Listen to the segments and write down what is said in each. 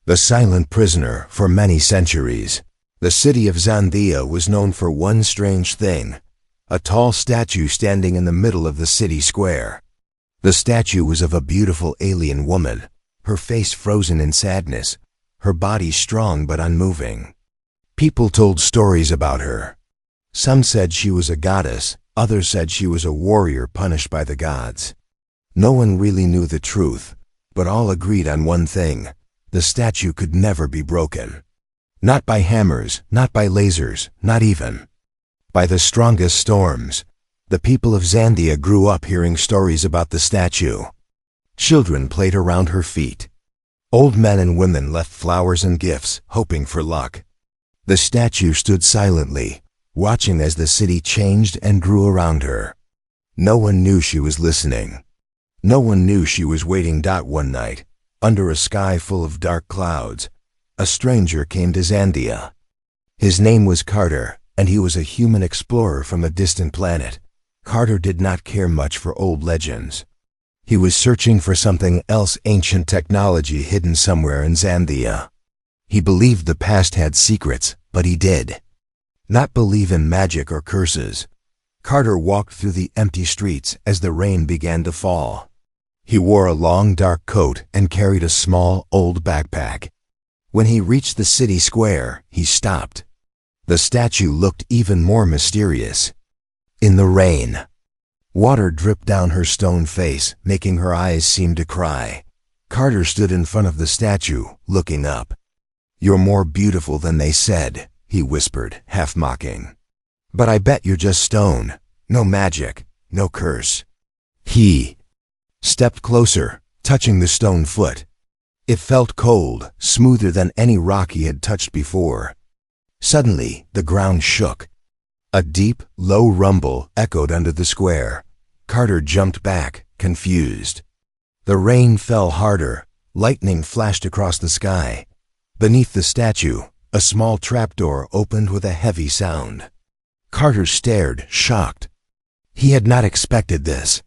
The silent prisoner for many centuries. The city of Xanthia was known for one strange thing, a tall statue standing in the middle of the city square. The statue was of a beautiful alien woman, her face frozen in sadness, her body strong but unmoving. People told stories about her. Some said she was a goddess, others said she was a warrior punished by the gods. No one really knew the truth, but all agreed on one thing: the statue could never be broken. Not by hammers, not by lasers, not even by the strongest storms. The people of Xanthia grew up hearing stories about the statue. Children played around her feet. Old men and women left flowers and gifts, hoping for luck. The statue stood silently, watching as the city changed and grew around her. No one knew she was listening. No one knew she was waiting. One night, under a sky full of dark clouds, a stranger came to Xanthia. His name was Carter, and he was a human explorer from a distant planet. Carter did not care much for old legends. He was searching for something else, ancient technology hidden somewhere in Xanthia. He believed the past had secrets, but he did not believe in magic or curses. Carter walked through the empty streets as the rain began to fall. He wore a long dark coat and carried a small old backpack. When he reached the city square, he stopped. The statue looked even more mysterious. In the rain, water dripped down her stone face, making her eyes seem to cry. Carter stood in front of the statue, looking up. "You're more beautiful than they said," he whispered, half mocking. "But I bet you're just stone. No magic, no curse." He stepped closer, touching the stone foot. It felt cold, smoother than any rock he had touched before. Suddenly, the ground shook. A deep, low rumble echoed under the square. Carter jumped back, confused. The rain fell harder. Lightning flashed across the sky. Beneath the statue, a small trapdoor opened with a heavy sound. Carter stared, shocked. He had not expected this.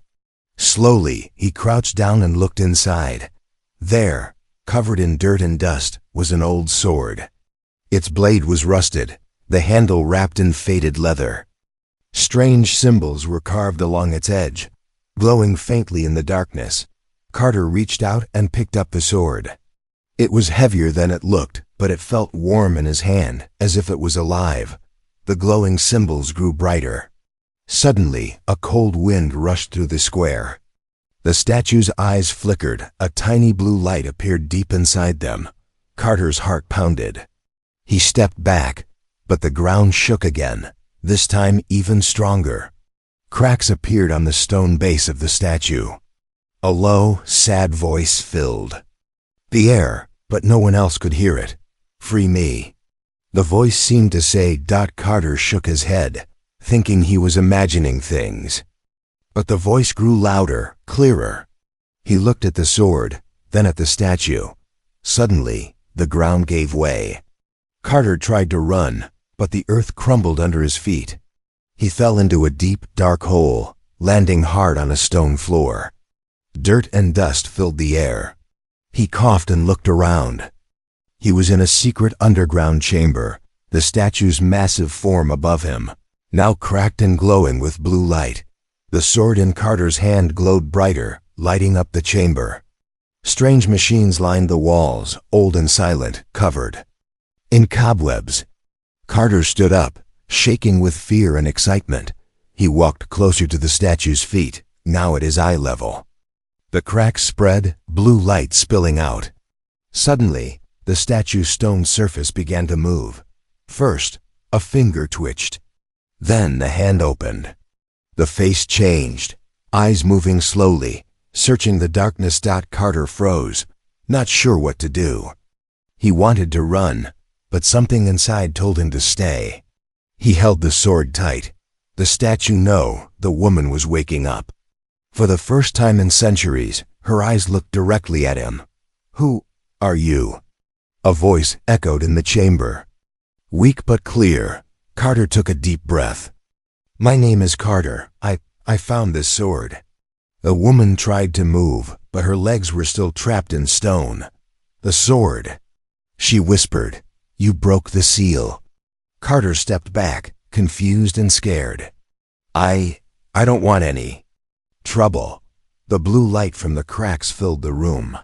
Slowly, he crouched down and looked inside. There, covered in dirt and dust, was an old sword. Its blade was rusted, the handle wrapped in faded leather. Strange symbols were carved along its edge, glowing faintly in the darkness. Carter reached out and picked up the sword. It was heavier than it looked, but it felt warm in his hand, as if it was alive. The glowing symbols grew brighter. Suddenly, a cold wind rushed through the square. The statue's eyes flickered. A tiny blue light appeared deep inside them. Carter's heart pounded. He stepped back, but the ground shook again, this time even stronger. Cracks appeared on the stone base of the statue. A low, sad voice filled the air, but no one else could hear it. "Free me." The voice seemed to say. Carter shook his head, thinking he was imagining things. But the voice grew louder, clearer. He looked at the sword, then at the statue. Suddenly, the ground gave way. Carter tried to run, but the earth crumbled under his feet. He fell into a deep, dark hole, landing hard on a stone floor. Dirt and dust filled the air. He coughed and looked around. He was in a secret underground chamber, the statue's massive form above him, now cracked and glowing with blue light. The sword in Carter's hand glowed brighter, lighting up the chamber. Strange machines lined the walls, old and silent, covered in cobwebs. Carter stood up, shaking with fear and excitement. He walked closer to the statue's feet, now at his eye level. The cracks spread, blue light spilling out. Suddenly, the statue's stone surface began to move. First, a finger twitched. Then the hand opened. The face changed, eyes moving slowly, searching the darkness. Carter froze, not sure what to do. He wanted to run, but something inside told him to stay. He held the sword tight. The statue knew the woman was waking up. For the first time in centuries, her eyes looked directly at him. "Who are you?" A voice echoed in the chamber. Weak but clear, Carter took a deep breath. "My name is Carter. I found this sword." The woman tried to move, but her legs were still trapped in stone. "The sword," She whispered. You broke the seal. Carter stepped back, confused and scared. I don't want any trouble. The blue light from the cracks filled the room.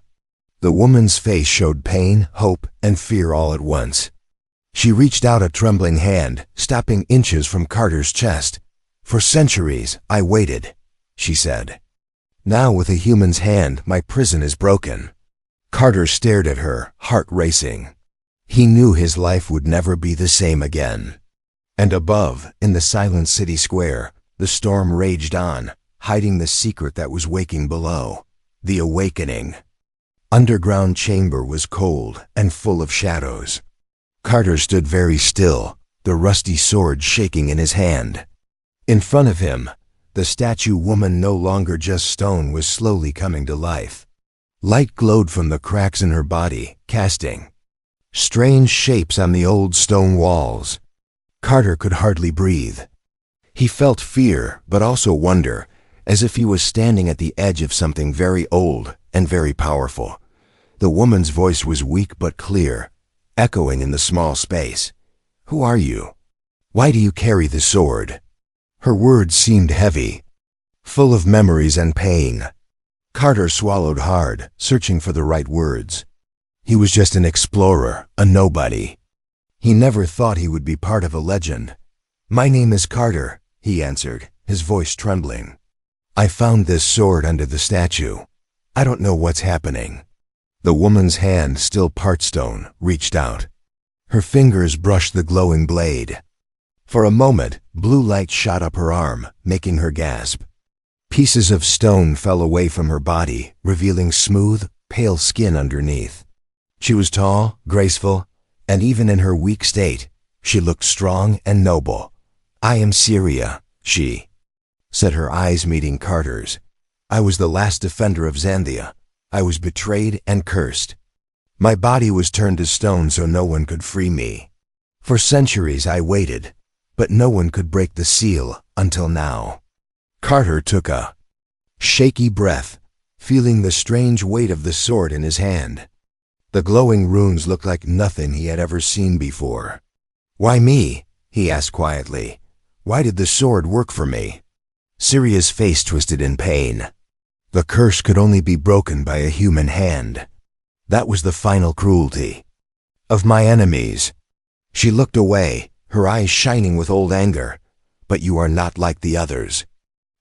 The woman's face showed pain, hope, and fear all at once. She reached out a trembling hand, stopping inches from Carter's chest. For centuries, I waited, she said. Now with a human's hand, my prison is broken. Carter stared at her, heart racing. He knew his life would never be the same again. And above, in the silent city square, the storm raged on, hiding the secret that was waking below, the awakening. Underground chamber was cold and full of shadows. Carter stood very still, the rusty sword shaking in his hand. In front of him, the statue woman, no longer just stone, was slowly coming to life. Light glowed from the cracks in her body, casting strange shapes on the old stone walls. Carter could hardly breathe. He felt fear, but also wonder, as if he was standing at the edge of something very old and very powerful. The woman's voice was weak but clear, echoing in the small space. Who are you? Why do you carry the sword? Her words seemed heavy, full of memories and pain. Carter swallowed hard, searching for the right words. He was just an explorer, a nobody. He never thought he would be part of a legend. My name is Carter, he answered, his voice trembling. I found this sword under the statue. I don't know what's happening. The woman's hand, still part stone, reached out. Her fingers brushed the glowing blade. For a moment, blue light shot up her arm, making her gasp. Pieces of stone fell away from her body, revealing smooth, pale skin underneath. She was tall, graceful, and even in her weak state, she looked strong and noble. I am Syria, she said, her eyes meeting Carter's. I was the last defender of Xanthia. I was betrayed and cursed. My body was turned to stone so no one could free me. For centuries I waited, but no one could break the seal until now. Carter took a shaky breath, feeling the strange weight of the sword in his hand. The glowing runes looked like nothing he had ever seen before. Why me? He asked quietly. Why did the sword work for me? Syria's face twisted in pain. The curse could only be broken by a human hand. That was the final cruelty of my enemies. She looked away, her eyes shining with old anger. But you are not like the others.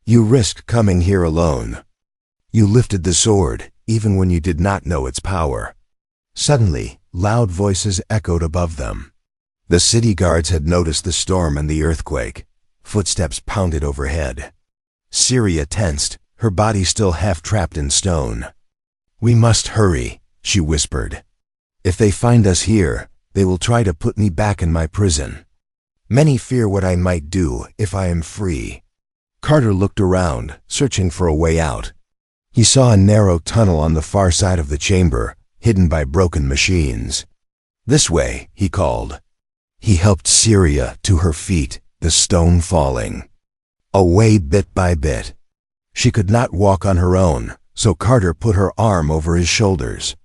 You risked coming here alone. You lifted the sword, even when you did not know its power. Suddenly, loud voices echoed above them. The city guards had noticed the storm and the earthquake. Footsteps pounded overhead. Syria tensed, her body still half trapped in stone. We must hurry, she whispered. If they find us here, they will try to put me back in my prison. Many fear what I might do if I am free. Carter looked around, searching for a way out. He saw a narrow tunnel on the far side of the chamber, hidden by broken machines. This way, he called. He helped Syria to her feet, the stone falling away bit by bit. She could not walk on her own, so Carter put her arm over his shoulders.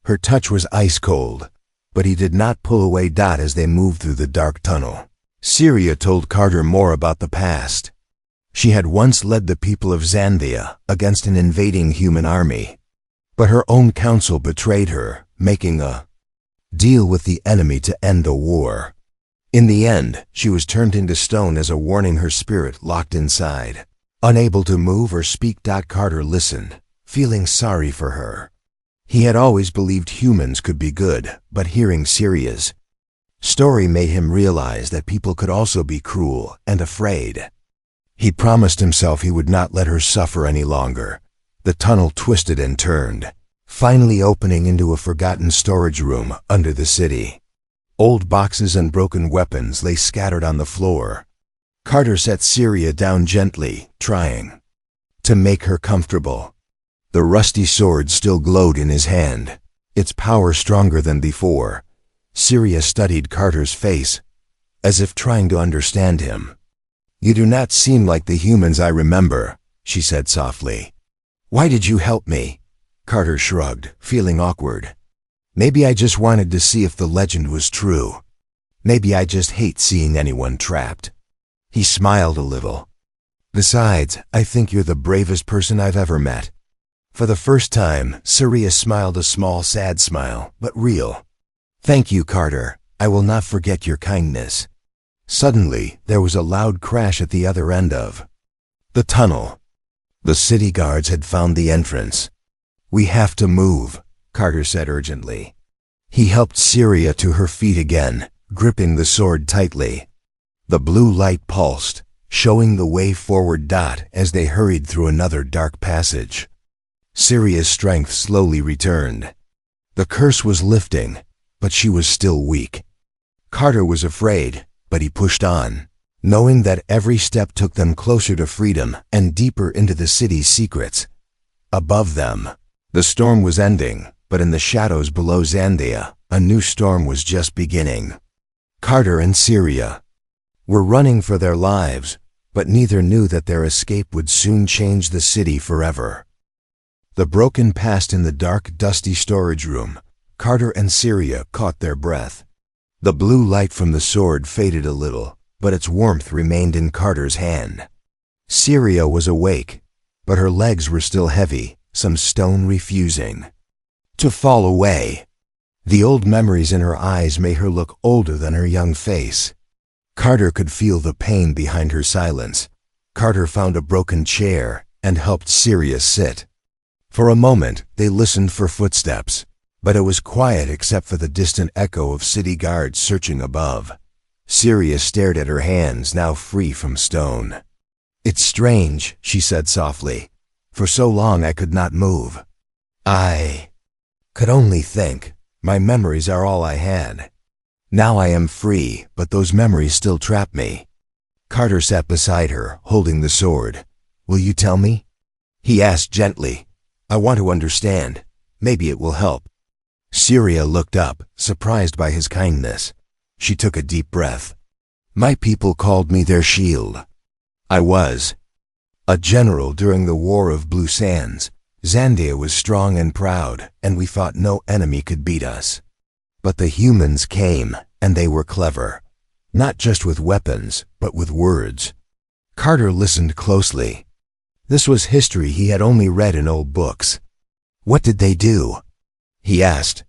Her touch was ice cold, but he did not pull away Dot as they moved through the dark tunnel. Syria told Carter more about the past. She had once led the people of Xanthia against an invading human army. But her own council betrayed her, making a deal with the enemy to end the war. In the end, she was turned into stone as a warning, her spirit locked inside. Unable to move or speak, Carter listened, feeling sorry for her. He had always believed humans could be good, but hearing Syria's story made him realize that people could also be cruel and afraid. He promised himself he would not let her suffer any longer. The tunnel twisted and turned, finally opening into a forgotten storage room under the city. Old boxes and broken weapons lay scattered on the floor. Carter set Syria down gently, trying to make her comfortable. The rusty sword still glowed in his hand, its power stronger than before. Syria studied Carter's face, as if trying to understand him. You do not seem like the humans I remember, she said softly. Why did you help me? Carter shrugged, feeling awkward. Maybe I just wanted to see if the legend was true. Maybe I just hate seeing anyone trapped." He smiled a little. "Besides, I think you're the bravest person I've ever met." For the first time, Sirius smiled a small, sad smile, but real. "Thank you, Carter. I will not forget your kindness." Suddenly, there was a loud crash at the other end of the tunnel. The city guards had found the entrance. "We have to move," Carter said urgently. He helped Syria to her feet again, gripping the sword tightly. The blue light pulsed, showing the way forward as they hurried through another dark passage. Syria's strength slowly returned. The curse was lifting, but she was still weak. Carter was afraid, but he pushed on, knowing that every step took them closer to freedom and deeper into the city's secrets. Above them, the storm was ending, but in the shadows below Zandia, a new storm was just beginning. Carter and Syria were running for their lives, but neither knew that their escape would soon change the city forever. The broken passed in the dark, dusty storage room. Carter and Syria caught their breath. The blue light from the sword faded a little, but its warmth remained in Carter's hand. Syria was awake, but her legs were still heavy, some stone refusing to fall away. The old memories in her eyes made her look older than her young face. Carter could feel the pain behind her silence. Carter found a broken chair and helped Syria sit. For a moment, they listened for footsteps, but it was quiet except for the distant echo of city guards searching above. Syria stared at her hands, now free from stone. "It's strange," she said softly. "For so long I could not move. I could only think. My memories are all I had. Now I am free, but those memories still trap me." Carter sat beside her, holding the sword. "Will you tell me?" he asked gently. "I want to understand. Maybe it will help." Syria looked up, surprised by his kindness. She took a deep breath. "My people called me their shield. I was a general during the War of Blue Sands. Zandia was strong and proud, and we thought no enemy could beat us. But the humans came, and they were clever. Not just with weapons, but with words." Carter listened closely. This was history he had only read in old books. "What did they do?" he asked.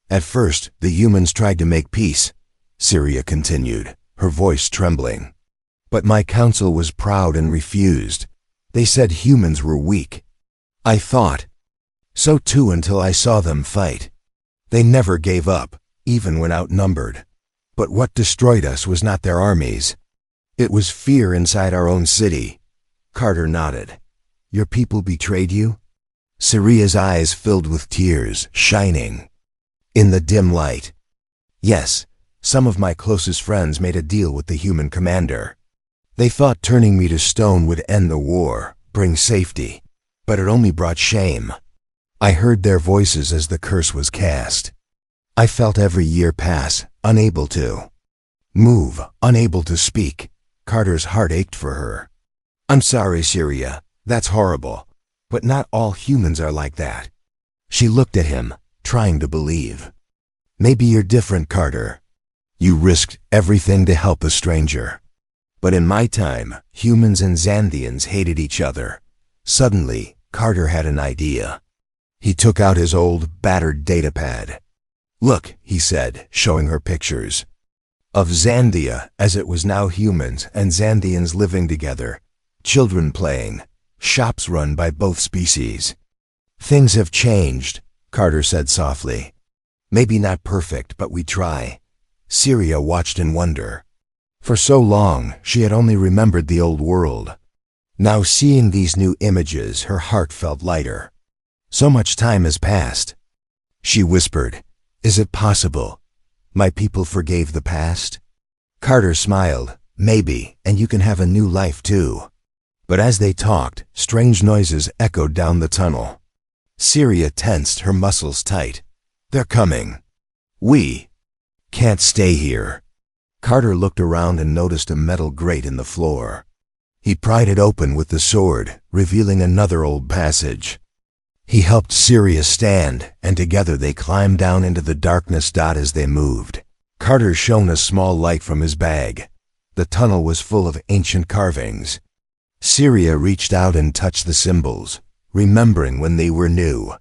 "At first, the humans tried to make peace," Syria continued, her voice trembling. "But my council was proud and refused. They said humans were weak. I thought so too until I saw them fight. They never gave up, even when outnumbered. But what destroyed us was not their armies. It was fear inside our own city." Carter nodded. "Your people betrayed you?" Syria's eyes filled with tears, shining in the dim light. "Yes, some of my closest friends made a deal with the human commander. They thought turning me to stone would end the war, bring safety. But it only brought shame. I heard their voices as the curse was cast. I felt every year pass, unable to move, unable to speak." Carter's heart ached for her. "I'm sorry, Syria. That's horrible. But not all humans are like that." She looked at him, trying to believe. "Maybe you're different, Carter. You risked everything to help a stranger. But in my time, humans and Xanthians hated each other." Suddenly, Carter had an idea. He took out his old, battered datapad. "Look," he said, showing her pictures of Zandia as it was now humans and Xanthians living together, children playing, shops run by both species. "Things have changed," Carter said softly. "Maybe not perfect, but we try." Syria watched in wonder. For so long, she had only remembered the old world. Now seeing these new images, her heart felt lighter. "So much time has passed," she whispered. "Is it possible my people forgave the past?" Carter smiled. "Maybe, and you can have a new life too." But as they talked, strange noises echoed down the tunnel. Syria tensed, her muscles tight. "They're coming. We can't stay here." Carter looked around and noticed a metal grate in the floor. He pried it open with the sword, revealing another old passage. He helped Syria stand, and together they climbed down into the darkness. As they moved, Carter shone a small light from his bag. The tunnel was full of ancient carvings. Syria reached out and touched the symbols, remembering when they were new.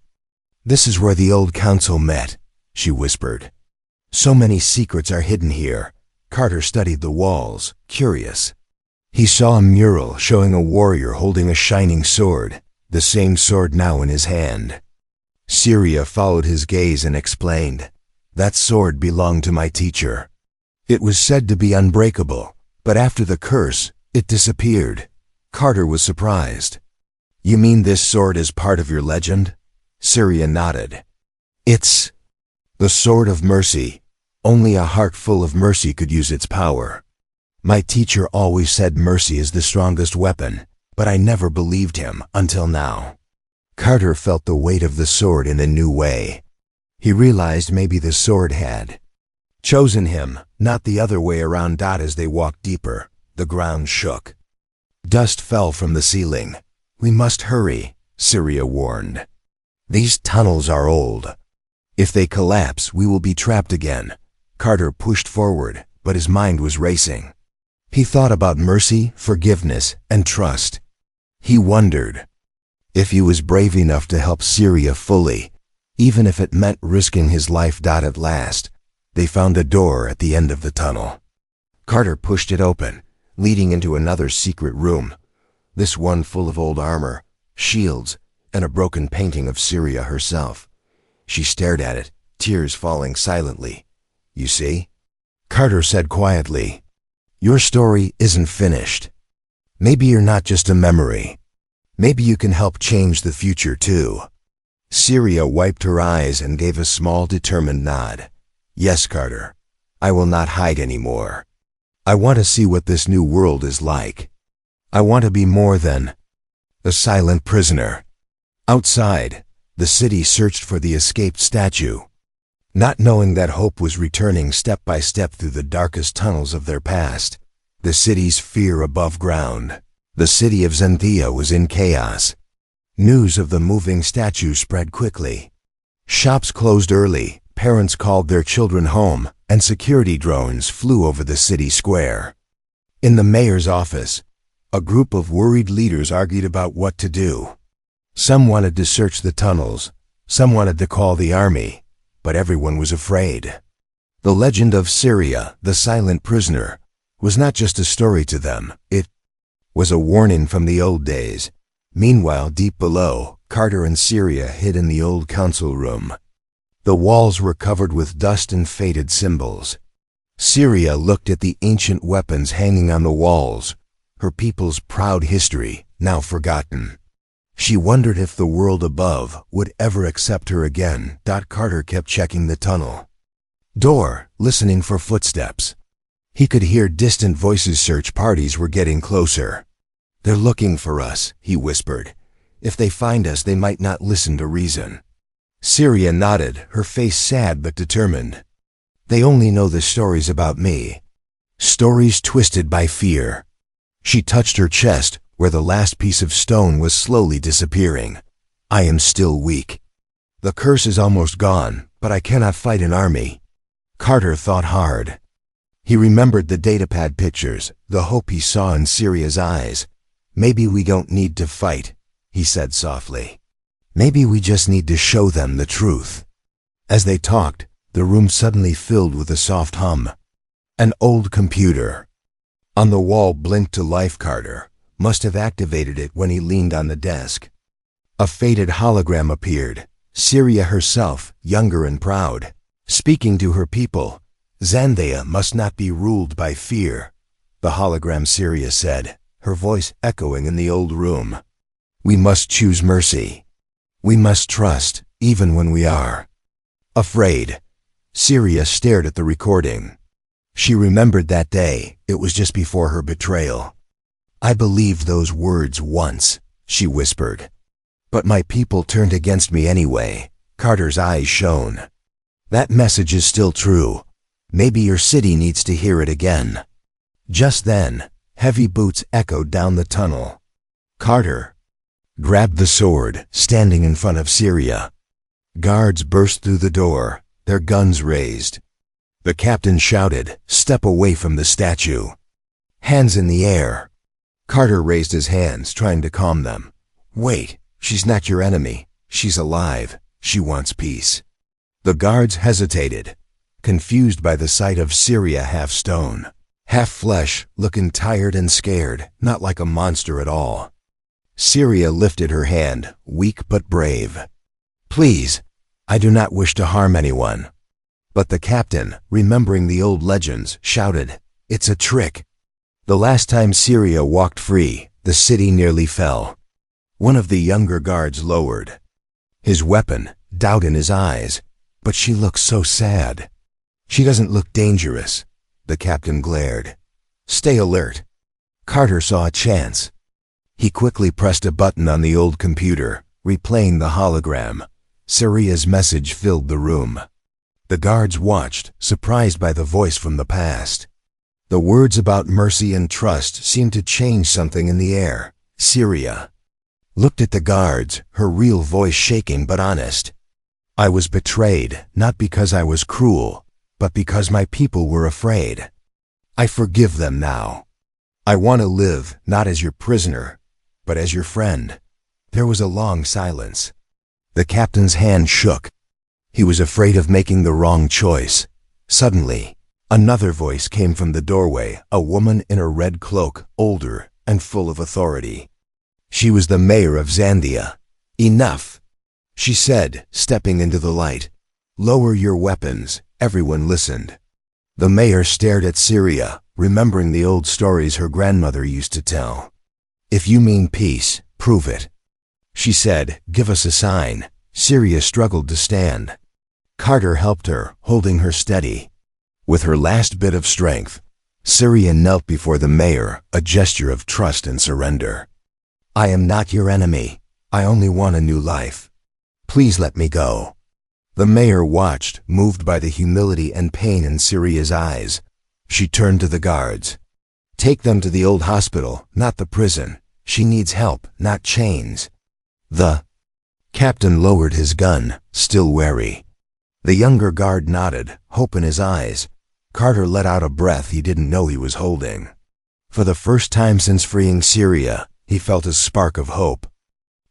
"This is where the old council met," she whispered. "So many secrets are hidden here." Carter studied the walls, curious. He saw a mural showing a warrior holding a shining sword, the same sword now in his hand. Syria followed his gaze and explained, "That sword belonged to my teacher. It was said to be unbreakable, but after the curse, it disappeared." Carter was surprised. "You mean this sword is part of your legend?" Syria nodded. "It's the sword of mercy. Only a heart full of mercy could use its power. My teacher always said mercy is the strongest weapon, but I never believed him until now." Carter felt the weight of the sword in a new way. He realized maybe the sword had chosen him, not the other way around. As they walked deeper, the ground shook. Dust fell from the ceiling. "We must hurry," Syria warned. "These tunnels are old. If they collapse, we will be trapped again." Carter pushed forward, but his mind was racing. He thought about mercy, forgiveness, and trust. He wondered if he was brave enough to help Syria fully, even if it meant risking his life. At last, they found a door at the end of the tunnel. Carter pushed it open, leading into another secret room, this one full of old armor, shields, and a broken painting of Syria herself. She stared at it, tears falling silently. "You see?" Carter said quietly. "Your story isn't finished. Maybe you're not just a memory. Maybe you can help change the future too." Syria wiped her eyes and gave a small, determined nod. "Yes, Carter. I will not hide anymore. I want to see what this new world is like. I want to be more than a silent prisoner." Outside, the city searched for the escaped statue, not knowing that hope was returning step by step through the darkest tunnels of their past. The city's fear above ground. The city of Xanthea was in chaos. News of the moving statue spread quickly. Shops closed early, parents called their children home, and security drones flew over the city square. In the mayor's office, a group of worried leaders argued about what to do. Some wanted to search the tunnels, some wanted to call the army, but everyone was afraid. The legend of Syria, the silent prisoner, was not just a story to them, it was a warning from the old days. Meanwhile, deep below, Carter and Syria hid in the old council room. The walls were covered with dust and faded symbols. Syria looked at the ancient weapons hanging on the walls, her people's proud history, now forgotten. She wondered if the world above would ever accept her again. Carter kept checking the tunnel door, listening for footsteps. He could hear distant voices. Search parties were getting closer. "They're looking for us," he whispered. "If they find us, they might not listen to reason." Syria nodded, her face sad but determined. "They only know the stories about me. Stories twisted by fear." She touched her chest, where the last piece of stone was slowly disappearing. "I am still weak. The curse is almost gone, but I cannot fight an army." Carter thought hard. He remembered the datapad pictures, the hope he saw in Syria's eyes. "Maybe we don't need to fight," he said softly. "Maybe we just need to show them the truth." As they talked, the room suddenly filled with a soft hum. An old computer on the wall blinked to life. Carter must have activated it when he leaned on the desk. A faded hologram appeared, Syria herself, younger and proud, speaking to her people. "Xanthea must not be ruled by fear," the hologram Syria said, her voice echoing in the old room. "We must choose mercy. We must trust, even when we are afraid." Syria stared at the recording. She remembered that day. It was just before her betrayal. "I believed those words once," she whispered. "But my people turned against me anyway." Carter's eyes shone. "That message is still true. Maybe your city needs to hear it again." Just then, heavy boots echoed down the tunnel. "Carter." grabbed the sword, standing in front of Syria. Guards burst through the door, their guns raised. The captain shouted, "Step away from the statue." Hands in the air. Carter raised his hands, trying to calm them. "Wait, she's not your enemy. She's alive. She wants peace." The guards hesitated, confused by the sight of Syria half stone, half flesh, looking tired and scared, not like a monster at all. Syria lifted her hand, weak but brave. "Please, I do not wish to harm anyone." But the captain, remembering the old legends, shouted, "It's a trick." The last time Syria walked free, the city nearly fell. One of the younger guards lowered his weapon, doubt in his eyes. "But she looks so sad." "She doesn't look dangerous." The captain glared. "Stay alert." Carter saw a chance. He quickly pressed a button on the old computer, replaying the hologram. Syria's message filled the room. The guards watched, surprised by the voice from the past. The words about mercy and trust seemed to change something in the air. Syria looked at the guards, her real voice shaking but honest. "I was betrayed, not because I was cruel, but because my people were afraid. I forgive them now. I want to live, not as your prisoner, but as your friend." There was a long silence. The captain's hand shook. He was afraid of making the wrong choice. Suddenly, another voice came from the doorway, a woman in a red cloak, older and full of authority. She was the mayor of Zandia. "Enough," she said, stepping into the light. "Lower your weapons." Everyone listened. The mayor stared at Syria, remembering the old stories her grandmother used to tell. "If you mean peace, prove it." She said, "Give us a sign." Syria struggled to stand. Carter helped her, holding her steady. With her last bit of strength, Syria knelt before the mayor, a gesture of trust and surrender. "I am not your enemy. I only want a new life. Please let me go." The mayor watched, moved by the humility and pain in Syria's eyes. She turned to the guards. "Take them to the old hospital, not the prison. She needs help, not chains." The captain lowered his gun, still wary. The younger guard nodded, hope in his eyes. Carter let out a breath he didn't know he was holding. For the first time since freeing Syria, he felt a spark of hope.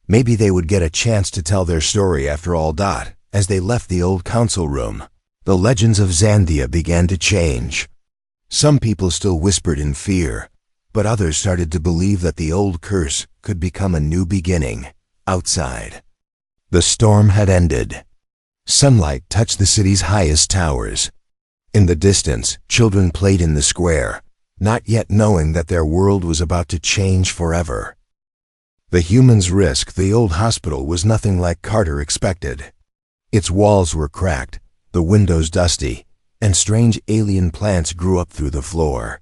Maybe they would get a chance to tell their story after all. As they left the old council room, the legends of Zandia began to change. Some people still whispered in fear, but others started to believe that the old curse could become a new beginning. Outside, the storm had ended. Sunlight touched the city's highest towers. In the distance, children played in the square, not yet knowing that their world was about to change forever. The humans risked the old hospital was nothing like Carter expected. Its walls were cracked, the windows dusty, and strange alien plants grew up through the floor.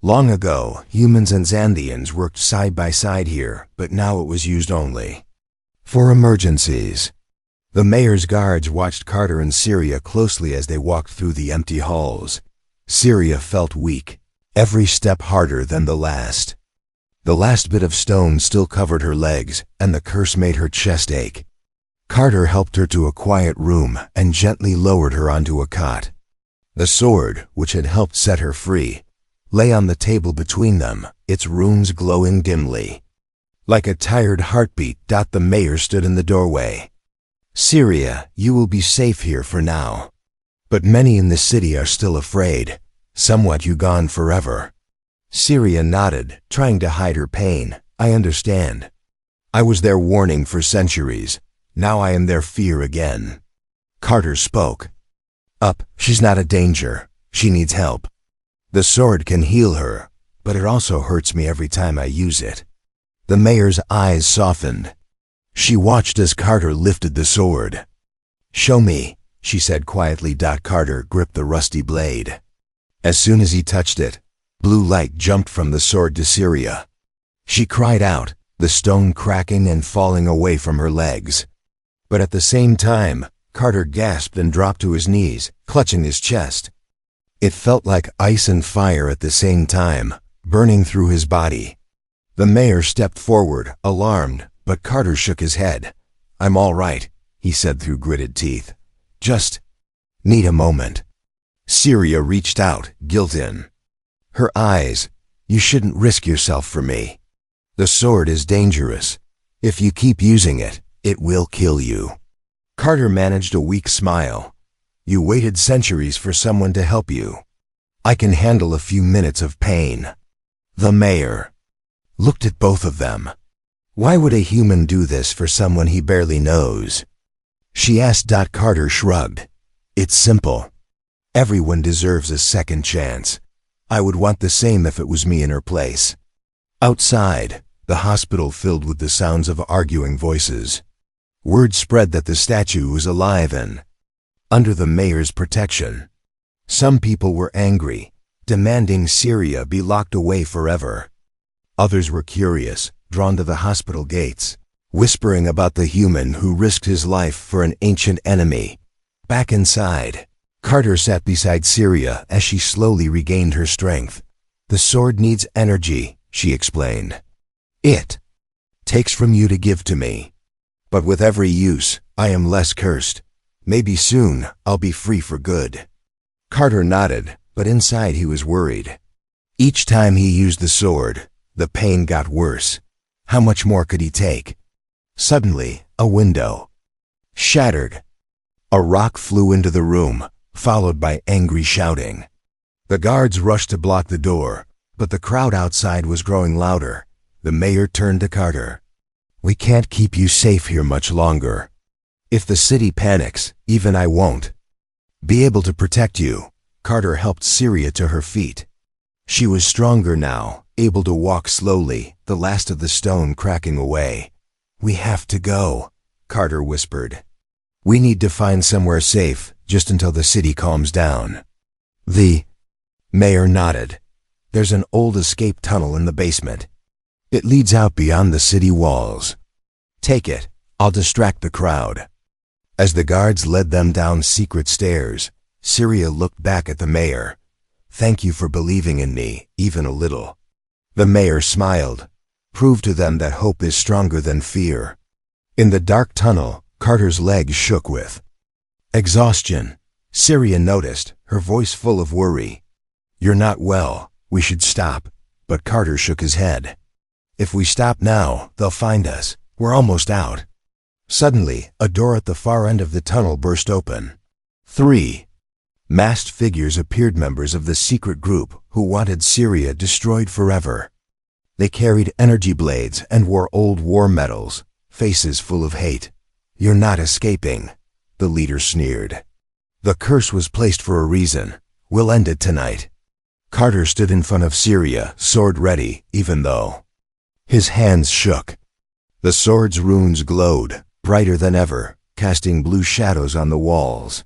Long ago, humans and Zandians worked side by side here, but now it was used only for emergencies. The mayor's guards watched Carter and Syria closely as they walked through the empty halls. Syria felt weak, every step harder than the last. The last bit of stone still covered her legs, and the curse made her chest ache. Carter helped her to a quiet room and gently lowered her onto a cot. The sword, which had helped set her free, lay on the table between them, its runes glowing dimly. Like a tired heartbeat, the mayor stood in the doorway. "Syria, you will be safe here for now. But many in the city are still afraid. Some want you gone forever." Syria nodded, trying to hide her pain. "I understand. I was their warning for centuries. Now I am their fear again." Carter spoke. She's not a danger. She needs help. The sword can heal her, but it also hurts me every time I use it." The mayor's eyes softened. She watched as Carter lifted the sword. "Show me," she said quietly. Carter gripped the rusty blade. As soon as he touched it, blue light jumped from the sword to Syria. She cried out, the stone cracking and falling away from her legs. But at the same time, Carter gasped and dropped to his knees, clutching his chest. It felt like ice and fire at the same time, burning through his body. The mayor stepped forward, alarmed, But Carter shook his head. "I'm all right," he said through gritted teeth. "Just need a moment." Syria reached out, guilt in her eyes. "You shouldn't risk yourself for me. The sword is dangerous. If you keep using it, it will kill you." Carter managed a weak smile. "You waited centuries for someone to help you. I can handle a few minutes of pain." The mayor looked at both of them. Why would a human do this for someone he barely knows? She asked. Carter shrugged. "It's simple. Everyone deserves a second chance. I would want the same if it was me in her place." Outside, the hospital filled with the sounds of arguing voices. Word spread that the statue was alive and under the mayor's protection. Some people were angry, demanding Syria be locked away forever. Others were curious, drawn to the hospital gates, whispering about the human who risked his life for an ancient enemy. Back inside, Carter sat beside Syria as she slowly regained her strength. "The sword needs energy," she explained. "It takes from you to give to me. But with every use, I am less cursed. Maybe soon I'll be free for good." Carter nodded, but inside he was worried. Each time he used the sword, the pain got worse. How much more could he take? Suddenly, a window shattered. A rock flew into the room, followed by angry shouting. The guards rushed to block the door, but the crowd outside was growing louder. The mayor turned to Carter. "We can't keep you safe here much longer. If the city panics, even I won't be able to protect you." Carter helped Syria to her feet. She was stronger now, able to walk slowly, the last of the stone cracking away. "We have to go," Carter whispered. "We need to find somewhere safe, just until the city calms down." The mayor nodded. "There's an old escape tunnel in the basement. It leads out beyond the city walls. Take it. I'll distract the crowd." As the guards led them down secret stairs, Syria looked back at the mayor. "Thank you for believing in me, even a little." The mayor smiled. "Prove to them that hope is stronger than fear." In the dark tunnel, Carter's legs shook with exhaustion. Syria noticed, her voice full of worry. "You're not well. We should stop." But Carter shook his head. "If we stop now, they'll find us. We're almost out." Suddenly, a door at the far end of the tunnel burst open. 3 masked figures appeared, members of the secret group who wanted Syria destroyed forever. They carried energy blades and wore old war medals, faces full of hate. "You're not escaping," the leader sneered. "The curse was placed for a reason. We'll end it tonight." Carter stood in front of Syria, sword ready, even though his hands shook. The sword's runes glowed, brighter than ever, casting blue shadows on the walls.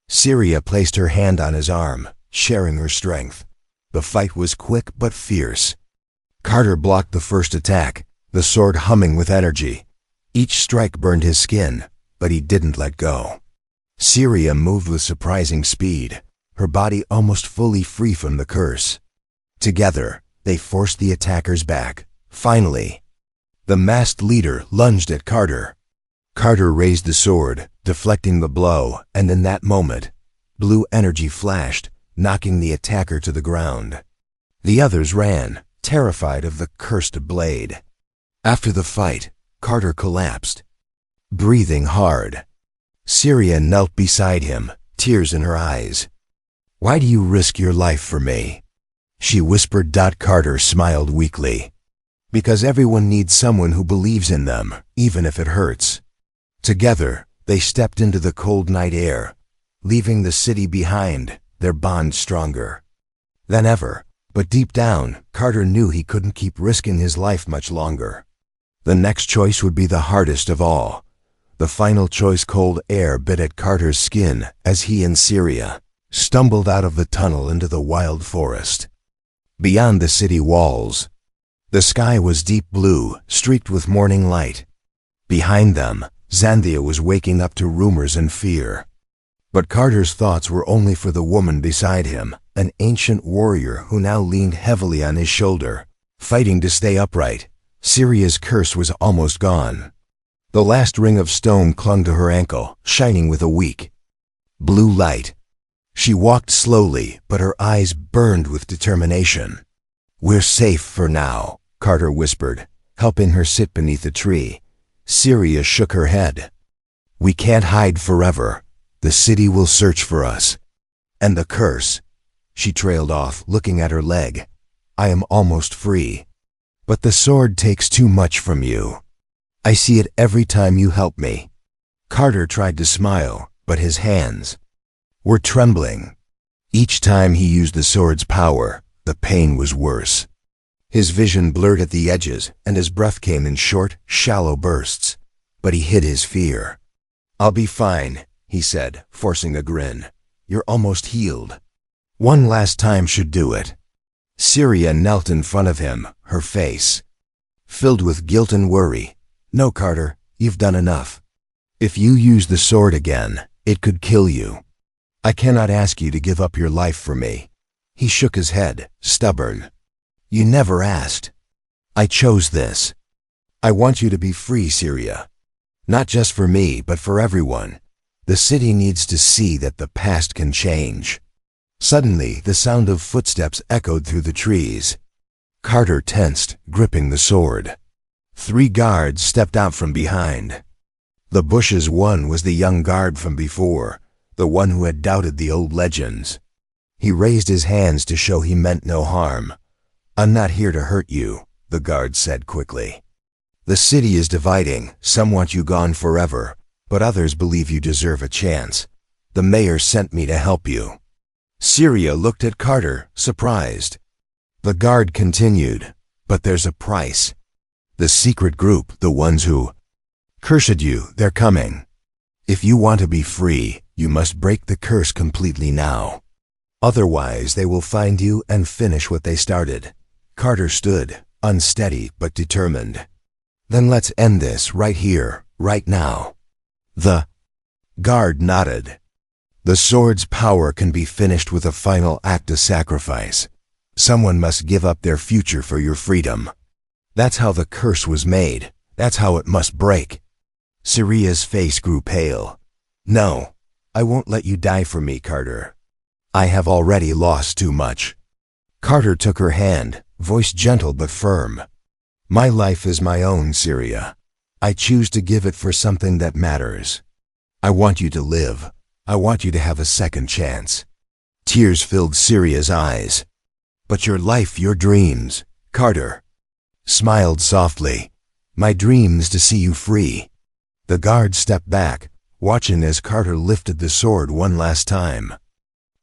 Syria placed her hand on his arm, sharing her strength. The fight was quick but fierce. Carter blocked the first attack, the sword humming with energy. Each strike burned his skin, but he didn't let go. Syria moved with surprising speed, her body almost fully free from the curse. Together, they forced the attackers back. Finally, the masked leader lunged at Carter. Carter raised the sword, deflecting the blow, and in that moment, blue energy flashed, knocking the attacker to the ground. The others ran, terrified of the cursed blade. After the fight, Carter collapsed, breathing hard. Syria knelt beside him, tears in her eyes. "Why do you risk your life for me?" she whispered. Carter smiled weakly. "Because everyone needs someone who believes in them, even if it hurts." Together, they stepped into the cold night air, leaving the city behind, their bond stronger than ever. But deep down, Carter knew he couldn't keep risking his life much longer. The next choice would be the hardest of all. The final choice. Cold air bit at Carter's skin as he and Syria stumbled out of the tunnel into the wild forest. Beyond the city walls, the sky was deep blue, streaked with morning light. Behind them, Xanthia was waking up to rumors and fear. But Carter's thoughts were only for the woman beside him, an ancient warrior who now leaned heavily on his shoulder, fighting to stay upright, Syria's curse was almost gone. The last ring of stone clung to her ankle, shining with a weak blue light. She walked slowly, but her eyes burned with determination. "We're safe for now," Carter whispered, helping her sit beneath a tree. Syria shook her head. "We can't hide forever. The city will search for us. And the curse." She trailed off, looking at her leg. "I am almost free. But the sword takes too much from you. I see it every time you help me." Carter tried to smile, but his hands were trembling. Each time he used the sword's power, the pain was worse. His vision blurred at the edges, and his breath came in short, shallow bursts. But he hid his fear. "I'll be fine," he said, forcing a grin. "You're almost healed. One last time should do it." Syria knelt in front of him, her face filled with guilt and worry. "No, Carter, you've done enough. If you use the sword again, it could kill you. I cannot ask you to give up your life for me." He shook his head, stubborn. "You never asked. I chose this. I want you to be free, Syria. Not just for me, but for everyone. The city needs to see that the past can change." Suddenly, the sound of footsteps echoed through the trees. Carter tensed, gripping the sword. 3 guards stepped out from behind. The bushes one was the young guard from before, the one who had doubted the old legends. He raised his hands to show he meant no harm. "I'm not here to hurt you," the guard said quickly. "The city is dividing. Some want you gone forever, but others believe you deserve a chance. The mayor sent me to help you." Syria looked at Carter, surprised. The guard continued, "But there's a price. The secret group, the ones who cursed you, they're coming. If you want to be free, you must break the curse completely now. Otherwise, they will find you and finish what they started." Carter stood, unsteady but determined. "Then let's end this right here, right now." The guard nodded. "The sword's power can be finished with a final act of sacrifice. Someone must give up their future for your freedom. That's how the curse was made. That's how it must break." Syria's face grew pale. "No, I won't let you die for me, Carter. I have already lost too much." Carter took her hand, voice gentle but firm. "My life is my own, Syria. I choose to give it for something that matters. I want you to live. I want you to have a second chance." Tears filled Syria's eyes. "But your life, your dreams," Carter smiled softly. "My dreams to see you free." The guard stepped back, watching as Carter lifted the sword one last time.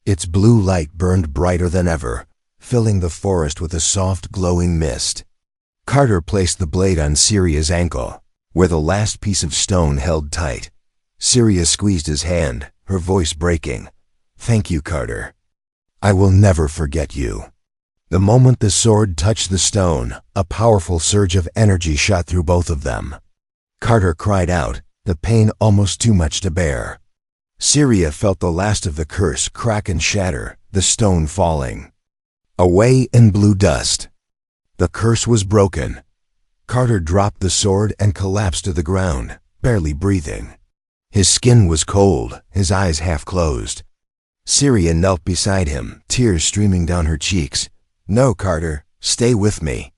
Its blue light burned brighter than ever, filling the forest with a soft, glowing mist. Carter placed the blade on Syria's ankle, where the last piece of stone held tight. Syria squeezed his hand, her voice breaking. "Thank you, Carter. I will never forget you." The moment the sword touched the stone, a powerful surge of energy shot through both of them. Carter cried out, the pain almost too much to bear. Syria felt the last of the curse crack and shatter, the stone falling away in blue dust. The curse was broken. Carter dropped the sword and collapsed to the ground, barely breathing. His skin was cold, his eyes half closed. Syria knelt beside him, tears streaming down her cheeks. "No, Carter, stay with me,"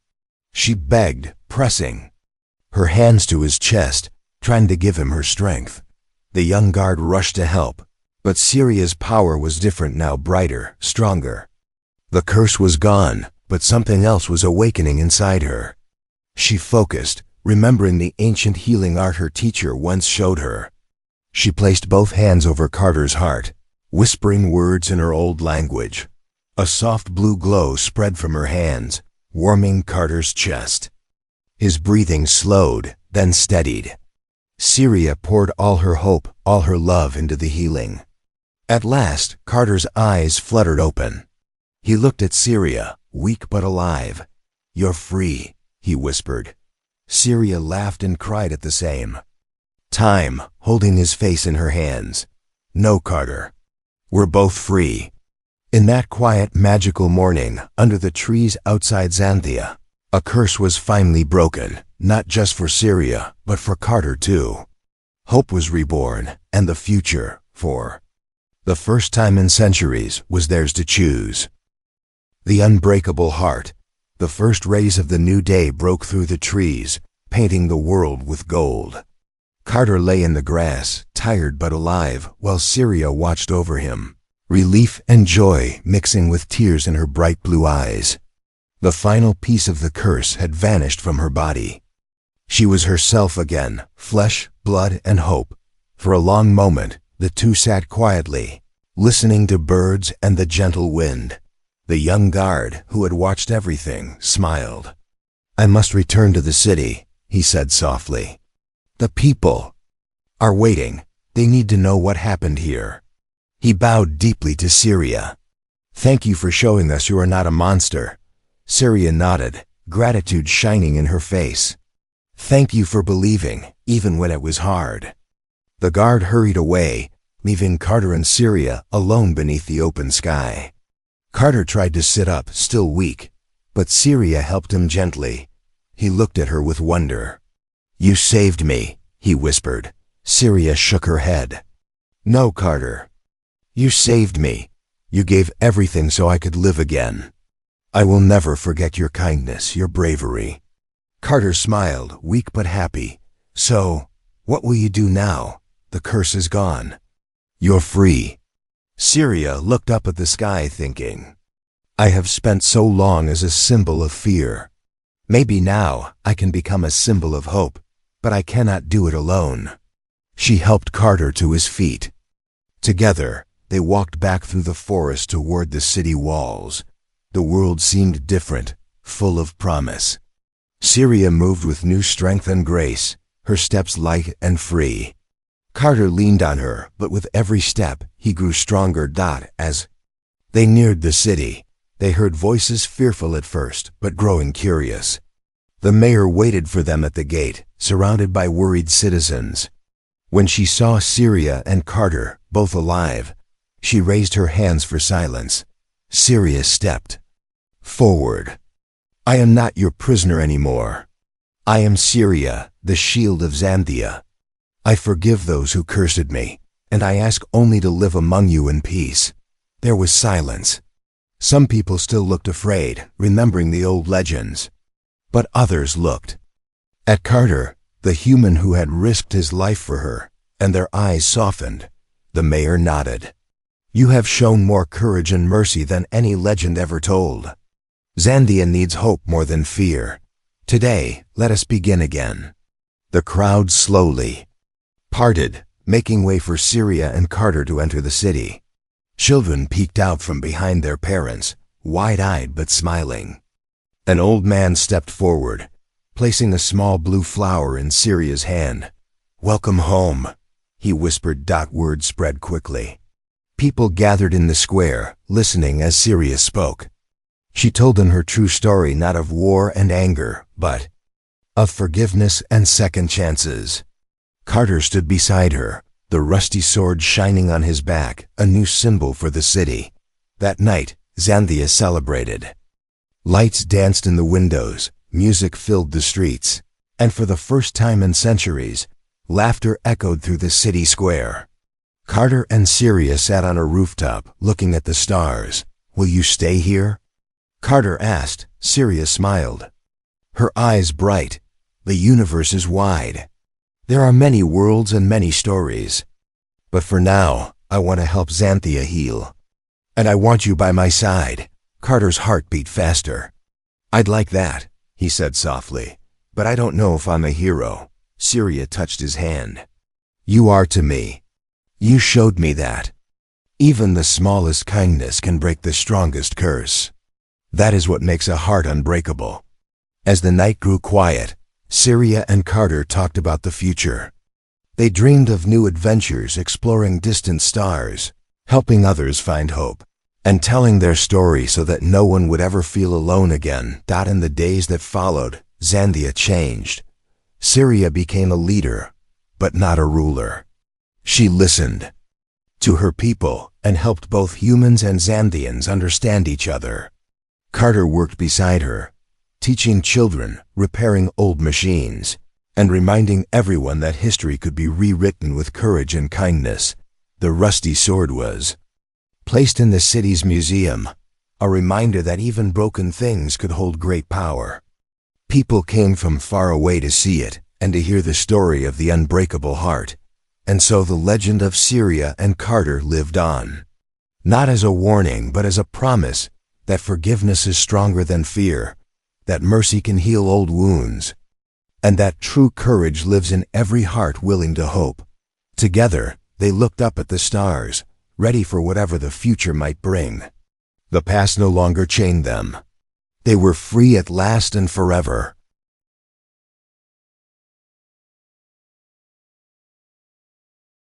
she begged, pressing her hands to his chest, trying to give him her strength. The young guard rushed to help, but Syria's power was different now, brighter, stronger. The curse was gone, but something else was awakening inside her. She focused, remembering the ancient healing art her teacher once showed her. She placed both hands over Carter's heart, whispering words in her old language. A soft blue glow spread from her hands, warming Carter's chest. His breathing slowed, then steadied. Syria poured all her hope, all her love into the healing. At last, Carter's eyes fluttered open. He looked at Syria, weak but alive. "You're free," he whispered. Syria laughed and cried at the same time, holding his face in her hands. "No, Carter. We're both free." In that quiet, magical morning, under the trees outside Xanthia, A curse was finally broken, not just for Syria, but for Carter too. Hope was reborn, and the future, for the first time in centuries, was theirs to choose. The unbreakable heart. The first rays of the new day broke through the trees, painting the world with gold. Carter lay in the grass, tired but alive, while Syria watched over him, relief and joy mixing with tears in her bright blue eyes. The final piece of the curse had vanished from her body. She was herself again, flesh, blood, and hope. For a long moment, the two sat quietly, listening to birds and the gentle wind. The young guard, who had watched everything, smiled. "I must return to the city," he said softly. "The people are waiting. They need to know what happened here." He bowed deeply to Syria. "Thank you for showing us you are not a monster." Syria nodded, gratitude shining in her face. "Thank you for believing, even when it was hard." The guard hurried away, leaving Carter and Syria alone beneath the open sky. Carter tried to sit up, still weak, but Syria helped him gently. He looked at her with wonder. "You saved me," he whispered. Syria shook her head. "No, Carter. You saved me. You gave everything so I could live again. I will never forget your kindness, your bravery." Carter smiled, weak but happy. "So, what will you do now? The curse is gone. You're free." Syria looked up at the sky thinking, "I have spent so long as a symbol of fear. Maybe now I can become a symbol of hope, but I cannot do it alone." She helped Carter to his feet. Together, they walked back through the forest toward the city walls. The world seemed different, full of promise. Syria moved with new strength and grace, her steps light and free. Carter leaned on her, but with every step, he grew stronger. As they neared the city, they heard voices fearful at first, but growing curious. The mayor waited for them at the gate, surrounded by worried citizens. When she saw Syria and Carter, both alive, she raised her hands for silence. Syria stepped forward. "I am not your prisoner anymore. I am Syria, the shield of Xanthia. I forgive those who cursed me, and I ask only to live among you in peace." There was silence. Some people still looked afraid, remembering the old legends. But others looked at Carter, the human who had risked his life for her, and their eyes softened. The mayor nodded. "You have shown more courage and mercy than any legend ever told. Xanthia needs hope more than fear. Today, let us begin again." The crowd slowly parted, making way for Syria and Carter to enter the city. Children peeked out from behind their parents, wide-eyed but smiling. An old man stepped forward, placing a small blue flower in Syria's hand. "Welcome home," he whispered. Word spread quickly. People gathered in the square, listening as Syria spoke. She told them her true story, not of war and anger, but of forgiveness and second chances. Carter stood beside her, the rusty sword shining on his back, a new symbol for the city. That night, Xanthia celebrated. Lights danced in the windows, music filled the streets, and for the first time in centuries, laughter echoed through the city square. Carter and Syria sat on a rooftop, looking at the stars. "Will you stay here?" Carter asked. Syria smiled, her eyes bright. "The universe is wide. There are many worlds and many stories. But for now, I want to help Xanthia heal. And I want you by my side." Carter's heart beat faster. "I'd like that," he said softly. "But I don't know if I'm a hero." Syria touched his hand. "You are to me. You showed me that. Even the smallest kindness can break the strongest curse. That is what makes a heart unbreakable." As the night grew quiet, Syria and Carter talked about the future. They dreamed of new adventures, exploring distant stars, helping others find hope, and telling their story so that no one would ever feel alone again. In the days that followed, Xanthia changed. Syria became a leader, but not a ruler. She listened to her people and helped both humans and Xanthians understand each other. Carter worked beside her, teaching children, repairing old machines, and reminding everyone that history could be rewritten with courage and kindness. The rusty sword was placed in the city's museum, a reminder that even broken things could hold great power. People came from far away to see it and to hear the story of the unbreakable heart, and so the legend of Syria and Carter lived on. Not as a warning, but as a promise that forgiveness is stronger than fear, that mercy can heal old wounds, and that true courage lives in every heart willing to hope. Together, they looked up at the stars, ready for whatever the future might bring. The past no longer chained them. They were free at last and forever.